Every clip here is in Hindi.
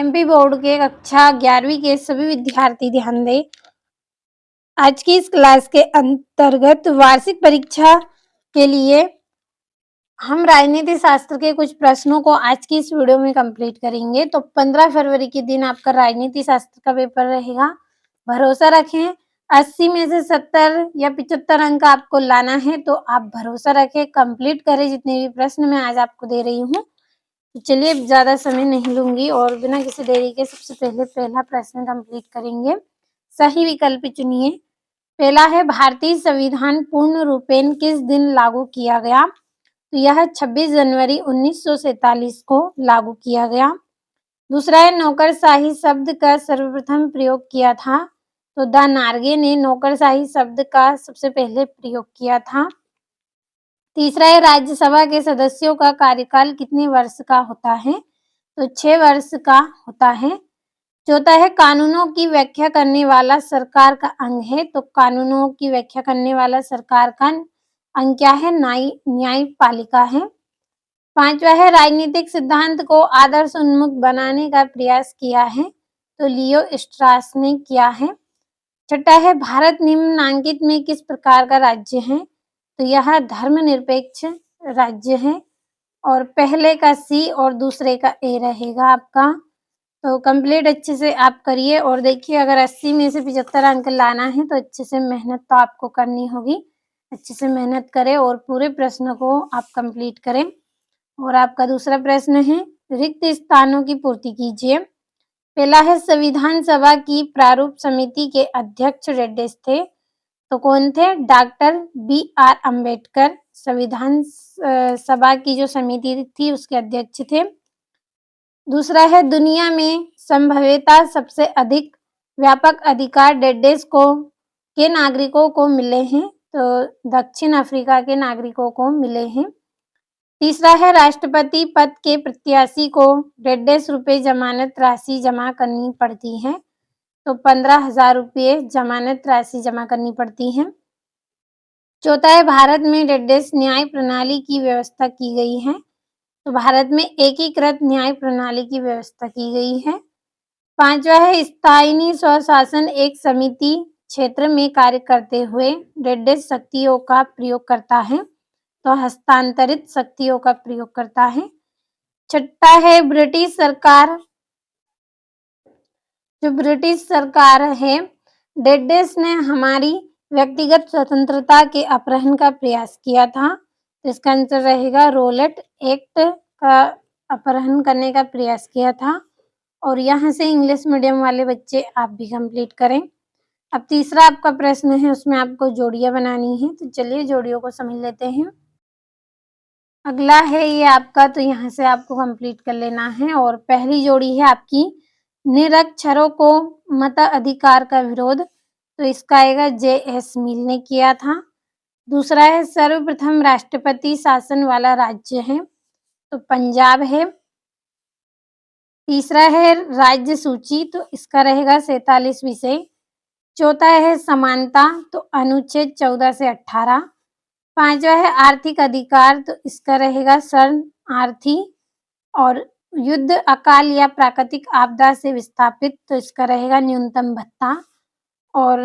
एमपी बोर्ड के कक्षा 11वीं के सभी विद्यार्थी ध्यान दें। आज की इस क्लास के अंतर्गत वार्षिक परीक्षा के लिए हम राजनीति शास्त्र के कुछ प्रश्नों को आज की इस वीडियो में कंप्लीट करेंगे। तो 15 फरवरी के दिन आपका राजनीति शास्त्र का पेपर रहेगा। भरोसा रखें, 80 में से 70 या 75 अंक आपको लाना है, तो आप भरोसा रखें, कंप्लीट करें जितने भी प्रश्न मैं आज आपको दे रही हूँ। तो चलिए ज्यादा समय नहीं लूंगी और बिना किसी देरी के सबसे पहले पहला प्रश्न कंप्लीट करेंगे। सही विकल्प चुनिए। पहला है, भारतीय संविधान पूर्ण रूपेण किस दिन लागू किया गया? तो यह 26 जनवरी 1947 को लागू किया गया। दूसरा है, नौकरशाही शब्द का सर्वप्रथम प्रयोग किया था? तो द नार्गे ने नौकरशाही शब्द का सबसे पहले प्रयोग किया था। तीसरा है, राज्यसभा के सदस्यों का कार्यकाल कितने वर्ष का होता है? तो 6 वर्ष का होता है। चौथा है, कानूनों की व्याख्या करने वाला सरकार का अंग है? तो कानूनों की व्याख्या करने वाला सरकार का अंग क्या है? न्यायपालिका है। पांचवा है, राजनीतिक सिद्धांत को आदर्श उन्मुख बनाने का प्रयास किया है? तो लियो स्ट्रास ने किया है। छठा है, भारत निम्नांकित में किस प्रकार का राज्य है? तो यह धर्मनिरपेक्ष राज्य है। और पहले का सी और दूसरे का ए रहेगा आपका। तो कंप्लीट अच्छे से आप करिए और देखिए, अगर 80 में से 75 अंक लाना है तो अच्छे से मेहनत तो आपको करनी होगी। अच्छे से मेहनत करें और पूरे प्रश्न को आप कंप्लीट करें। और आपका दूसरा प्रश्न है, रिक्त स्थानों की पूर्ति कीजिए। पहला है, संविधान सभा की प्रारूप समिति के अध्यक्ष रेड्डीज थे? तो कौन थे? डॉक्टर BR अम्बेडकर संविधान सभा की जो समिति थी उसके अध्यक्ष थे। दूसरा है, दुनिया में संभवतः सबसे अधिक व्यापक अधिकार रेड्डीज को के नागरिकों को मिले हैं? तो दक्षिण अफ्रीका के नागरिकों को मिले हैं। तीसरा है, राष्ट्रपति पद के प्रत्याशी को 1.5 रुपये जमानत राशि जमा करनी पड़ती है? तो 15,000 रुपये जमानत राशि जमा करनी पड़ती है। चौथा है, भारत में 1.5 न्याय प्रणाली की व्यवस्था की गई है? तो भारत में एकीकृत न्याय प्रणाली की व्यवस्था की गई है। पांचवा है, स्थायी स्वशासन एक समिति क्षेत्र में कार्य करते हुए 1.5 शक्तियों का प्रयोग करता है? तो हस्तांतरित शक्तियों का प्रयोग करता है। छठा है, ब्रिटिश सरकार है, डेडेस ने हमारी व्यक्तिगत स्वतंत्रता के अपहरण का प्रयास किया था? तो इसका आंसर रहेगा रोलेट एक्ट का अपहरण करने का प्रयास किया था। और यहाँ से इंग्लिश मीडियम वाले बच्चे आप भी कंप्लीट करें। अब तीसरा आपका प्रश्न है, उसमें आपको जोड़ियां बनानी है। तो चलिए जोड़ियों को समझ लेते हैं। अगला है ये आपका, तो यहाँ से आपको कंप्लीट कर लेना है। और पहली जोड़ी है आपकी, निरक्षरों को मताधिकार का विरोध? तो इसका आएगा JS मिल ने किया था। दूसरा है, सर्वप्रथम राष्ट्रपति शासन वाला राज्य है? तो पंजाब है। तीसरा है, राज्य सूची? तो इसका रहेगा 47 विषय। चौथा है, समानता? तो अनुच्छेद 14 से 18। पांचवा है, आर्थिक अधिकार? तो इसका रहेगा शरणार्थी। और युद्ध, अकाल या प्राकृतिक आपदा से विस्थापित? तो इसका रहेगा न्यूनतम भत्ता। और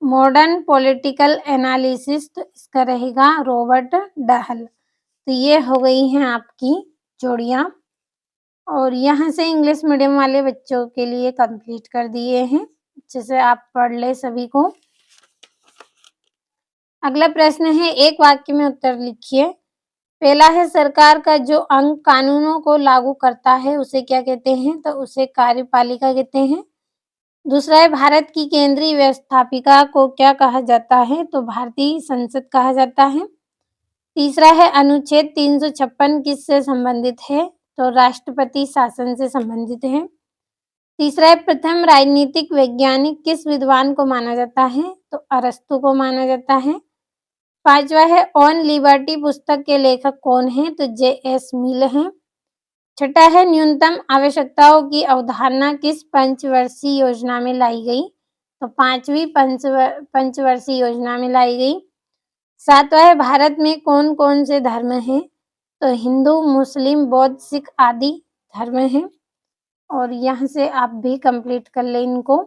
मॉडर्न पॉलिटिकल एनालिसिस? तो इसका रहेगा रॉबर्ट डहल। तो ये हो गई हैं आपकी जोड़ियां। और यहाँ से इंग्लिश मीडियम वाले बच्चों के लिए कंप्लीट कर दिए हैं। अच्छे से आप पढ़ ले सभी को। अगला प्रश्न है, एक वाक्य में उत्तर लिखिए। पहला है, सरकार का जो अंग कानूनों को लागू करता है उसे क्या कहते हैं? तो उसे कार्यपालिका कहते हैं। दूसरा है, भारत की केंद्रीय व्यवस्थापिका को क्या कहा जाता है? तो भारतीय संसद कहा जाता है। तीसरा है, अनुच्छेद 356 किससे संबंधित है? तो राष्ट्रपति शासन से संबंधित है। तीसरा है, प्रथम राजनीतिक वैज्ञानिक किस विद्वान को माना जाता है? तो अरस्तु को माना जाता है। पांचवा है, ऑन लिबर्टी पुस्तक के लेखक कौन है? तो JS मिल है। छठा है, न्यूनतम आवश्यकताओं की अवधारणा किस पंचवर्षीय योजना में लाई गई? तो 5वीं पंचवर्षीय योजना में लाई गई। सातवां है, भारत में कौन कौन से धर्म हैं? तो हिंदू, मुस्लिम, बौद्ध, सिख आदि धर्म हैं। और यहाँ से आप भी कंप्लीट कर लें इनको।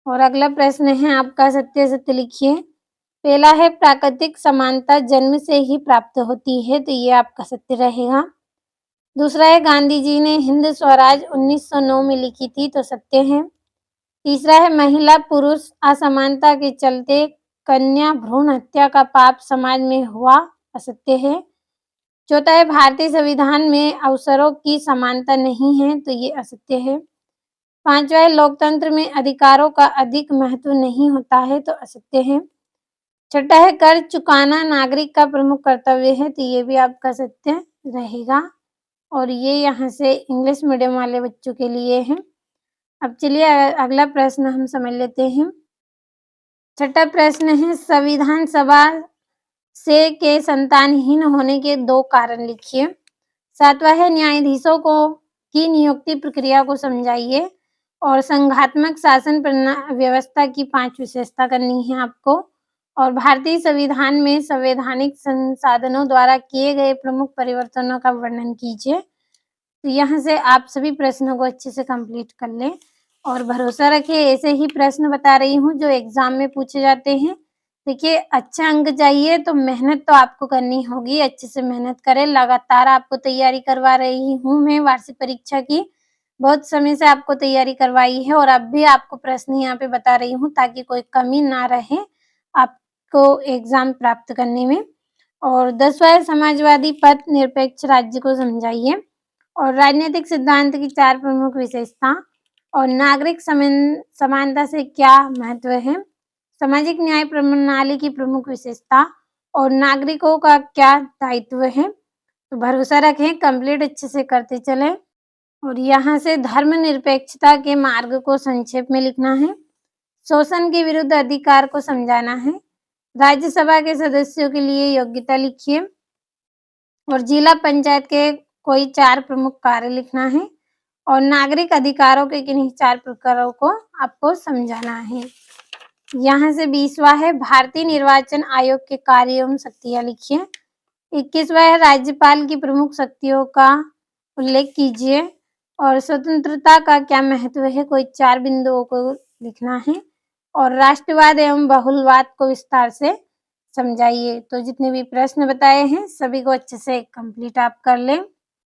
और अगला प्रश्न है आपका सत्य-असत्य लिखिए। पहला है प्राकृतिक समानता जन्म से ही प्राप्त होती है, तो ये आपका सत्य रहेगा। दूसरा है गांधी जी ने हिंद स्वराज 1909 में लिखी थी, तो सत्य है। तीसरा है महिला पुरुष असमानता के चलते कन्या भ्रूण हत्या का पाप समाज में हुआ, असत्य है। चौथा है भारतीय संविधान में अवसरों की समानता नहीं है, तो ये असत्य है। पांचवा है लोकतंत्र में अधिकारों का अधिक महत्व नहीं होता है, तो असत्य है। छठा है कर चुकाना नागरिक का प्रमुख कर्तव्य है, तो ये भी आपका सत्य रहेगा। और ये यहाँ से इंग्लिश मीडियम वाले बच्चों के लिए है। अब चलिए अगला प्रश्न हम समझ लेते हैं। छठा प्रश्न है संविधान सभा से के संतानहीन होने के 2 कारण लिखिए। सातवां है न्यायाधीशों को की नियुक्ति प्रक्रिया को समझाइए। और संघात्मक शासन व्यवस्था की 5 विशेषता करनी है आपको। और भारतीय संविधान में संवैधानिक संसाधनों द्वारा किए गए प्रमुख परिवर्तनों का वर्णन कीजिए। तो यहाँ से आप सभी प्रश्नों को अच्छे से कंप्लीट कर लें और भरोसा रखें, ऐसे ही प्रश्न बता रही हूँ जो एग्जाम में पूछे जाते हैं। देखिए अच्छा अंक चाहिए तो मेहनत तो आपको करनी होगी, अच्छे से मेहनत करें। लगातार आपको तैयारी करवा रही हूँ मैं वार्षिक परीक्षा की, बहुत समय से आपको तैयारी करवाई है और अब भी आपको प्रश्न यहाँ पे बता रही हूँ ताकि कोई कमी ना रहे आपको एग्जाम प्राप्त करने में। और 10वां है समाजवादी पथ निरपेक्ष राज्य को समझाइए। और राजनीतिक सिद्धांत की 4 प्रमुख विशेषता। और नागरिक समानता से क्या महत्व है। सामाजिक न्याय प्रणाली की प्रमुख विशेषता। और नागरिकों का क्या दायित्व है। तो भरोसा रखें, कंप्लीट अच्छे से करते चलें। और यहाँ से धर्मनिरपेक्षता के मार्ग को संक्षेप में लिखना है। शोषण के विरुद्ध अधिकार को समझाना है। राज्यसभा के सदस्यों के लिए योग्यता लिखिए। और जिला पंचायत के कोई 4 प्रमुख कार्य लिखना है। और नागरिक अधिकारों के किन्हीं 4 प्रकारों को आपको समझाना है। यहाँ से 20वां है भारतीय निर्वाचन आयोग के कार्य एवं शक्तियाँ लिखिए। 21वां है राज्यपाल की प्रमुख शक्तियों का उल्लेख कीजिए। और स्वतंत्रता का क्या महत्व है, कोई 4 बिंदुओं को लिखना है। और राष्ट्रवाद एवं बहुलवाद को विस्तार से समझाइए। तो जितने भी प्रश्न बताए हैं सभी को अच्छे से कंप्लीट आप कर लें।